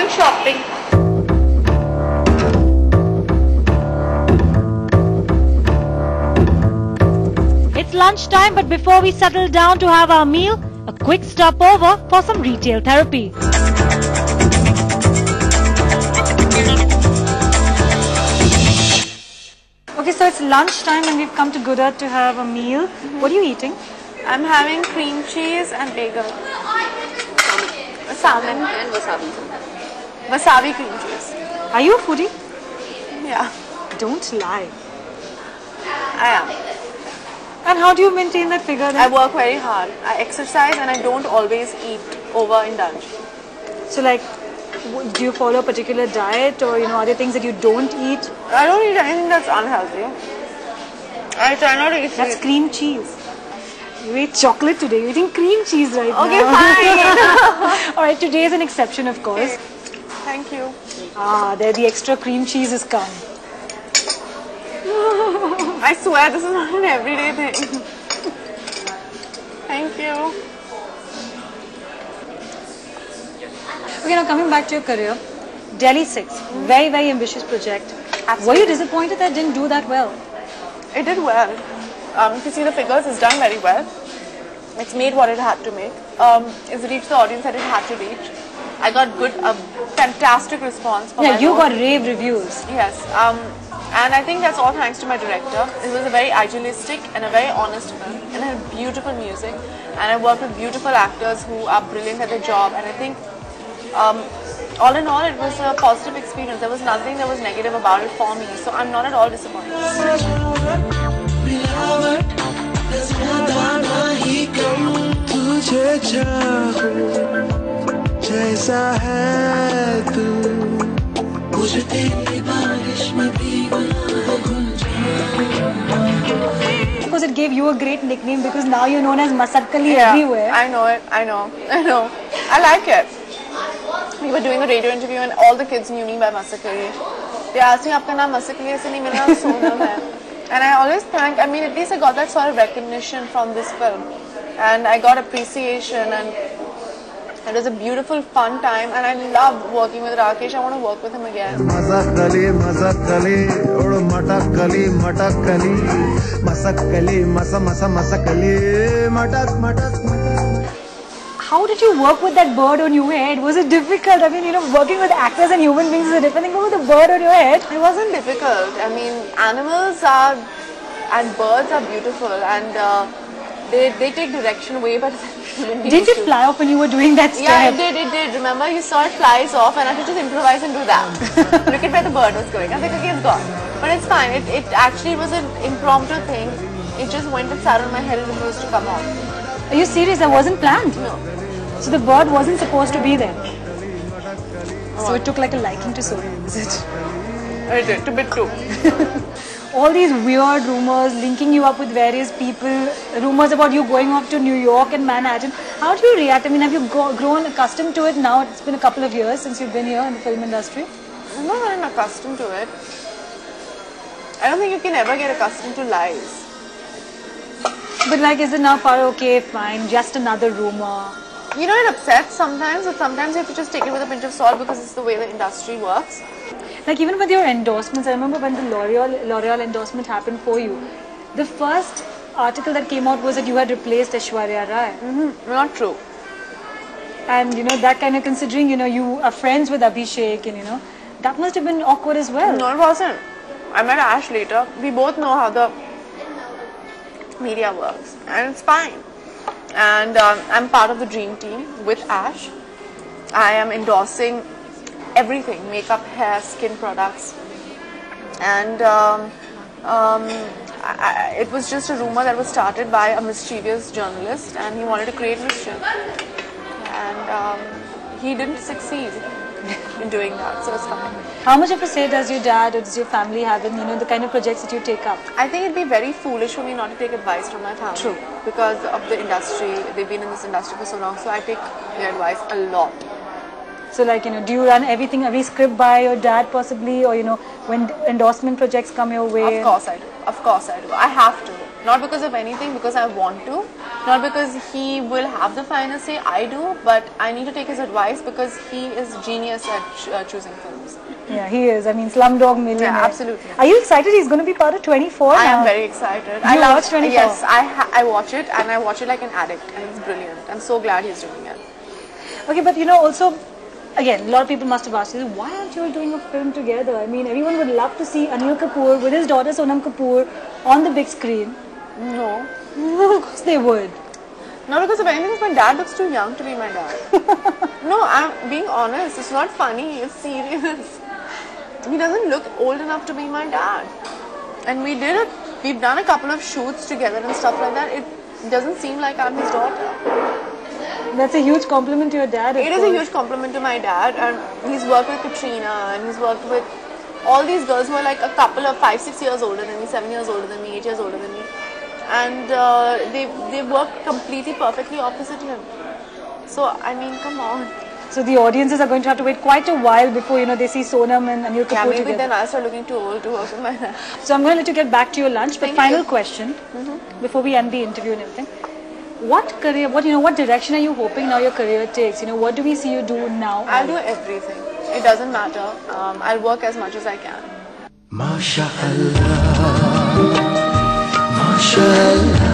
going shopping. It's lunchtime, but before we settle down to have our meal, a quick stopover for some retail therapy. Okay, so it's lunchtime and we've come to Good to have a meal. What are you eating? I'm having cream cheese and bagel. Salmon and wasabi. Wasabi cream cheese. Are you a foodie? Yeah, Don't lie. I am. And how do you maintain that figure then? I work very hard. I exercise and I don't always eat overindulge. So like, do you follow a particular diet or are there things that you don't eat? I don't eat anything that's unhealthy. I try not to eat That's sweet. cream cheese. You ate chocolate today. You're eating cream cheese right Okay, now. fine. Alright, today is an exception of course. Thank you. There the extra cream cheese has come. I swear this is not an everyday thing. Thank you. Okay, now coming back to your career. Delhi 6, very, very ambitious project. Absolutely. Were you disappointed that it didn't do that well? It did well. If you see the figures, it's done very well. It's made what it had to make. It's reached the audience that it had to reach. I got fantastic response. For Yeah, my you role. got rave reviews. Yes. And I think that's all thanks to my director. It was a very idealistic and a very honest film, and it had beautiful music. And I worked with beautiful actors who are brilliant at their job. And I think, all in all, it was a positive experience. There was nothing that was negative about it for me. So I'm not at all disappointed. Because it gave you a great nickname because now you're known as Masakkali everywhere. I know it. I know. I like it. We were doing a radio interview and all the kids knew me by Masakkali. They asked me, "Aapka naam Masakkali aise nahi, mera naam Sonal hai." And I always thank, I mean, at least I got that sort of recognition from this film. And I got appreciation, and it was a beautiful, fun time. And I love working with Rakesh. I want to work with him again. Masakkali, Masakkali, odu Matakkali, Matakkali, Masakkali, Masakkali, Matak. How did you work with that bird on your head? Was it difficult? I mean, working with actors and human beings is a different thing, but with a bird on your head? It wasn't difficult. I mean, animals are and birds are beautiful, and they take direction way better than human beings. Did you do. fly off when you were doing that step? Yeah, it did. Remember, you saw it flies off, and I had to just improvise and do that. Look at where the bird was going. I was like, okay, it's gone. But it's fine. It actually was an impromptu thing. It just went and sat on my head and refused to come off. Are you serious? That wasn't planned? No. So the bird wasn't supposed to be there? So it took like a liking to Sonia, is it? It did, a bit too. All these weird rumors linking you up with various people, rumors about you going off to New York and Manhattan. How do you react? I mean, have you grown accustomed to it now? It's been a couple of years since you've been here in the film industry. I'm not very accustomed to it. I don't think you can ever get accustomed to lies. But like, is it now far okay, fine, just another rumor? You know, it upsets sometimes, but sometimes you have to just take it with a pinch of salt because it's the way the industry works. Like even with your endorsements, I remember when the L'Oreal endorsement happened for you, the first article that came out was that you had replaced Aishwarya Rai. Not true. And that kind of considering, you are friends with Abhishek and that must have been awkward as well. No, it wasn't. I met Ash later. We both know how the media works and it's fine. And I'm part of the dream team with Ash. I am endorsing everything, makeup, hair, skin products. And it was just a rumor that was started by a mischievous journalist and he wanted to create mischief. And he didn't succeed in doing that, so it's fine. How much of a say does your dad or does your family have in the kind of projects that you take up? I think it'd be very foolish for me not to take advice from my family. True. Because of the industry, they've been in this industry for so long, so I take their advice a lot. So like, do you run every script by your dad possibly, or when endorsement projects come your way? Of course I do. Of course I do. I have to. Not because of anything, because I want to. Not because he will have the final say, I do, but I need to take his advice because he is genius at choosing films. Yeah, he is. I mean, Slumdog Millionaire. Yeah, absolutely. Are you excited? He's going to be part of 24 I now. am very excited. You watch 24? Yes, I watch it, and I watch it like an addict, and it's brilliant. I'm so glad he's doing it. Okay, but you know, also, again, a lot of people must have asked you, why aren't you all doing a film together? I mean, everyone would love to see Anil Kapoor with his daughter Sonam Kapoor on the big screen. No. Of course they would. Not because of anything, because my dad looks too young to be my dad. No, I'm being honest. It's not funny. It's serious. He doesn't look old enough to be my dad. And we've done a couple of shoots together and stuff like that. It doesn't seem like I'm his daughter. That's a huge compliment to your dad. It is a huge compliment to my dad, and he's worked with Katrina, and he's worked with all these girls who are like a couple of 5-6 years older than me, 7 years older than me, 8 years older than me, and they worked completely perfectly opposite him. So I mean, come on. So the audiences are going to have to wait quite a while before, you know, they see Sonam and Anil Kapoor Yeah, maybe together. then I'll start looking too old to work with my dad. So I'm going to let you get back to your lunch. But Thank final you. question, before we end the interview and everything. What career, what direction are you hoping now your career takes? You know, what do we see you do now? I'll do everything. It doesn't matter. I'll work as much as I can. MashaAllah, MashaAllah.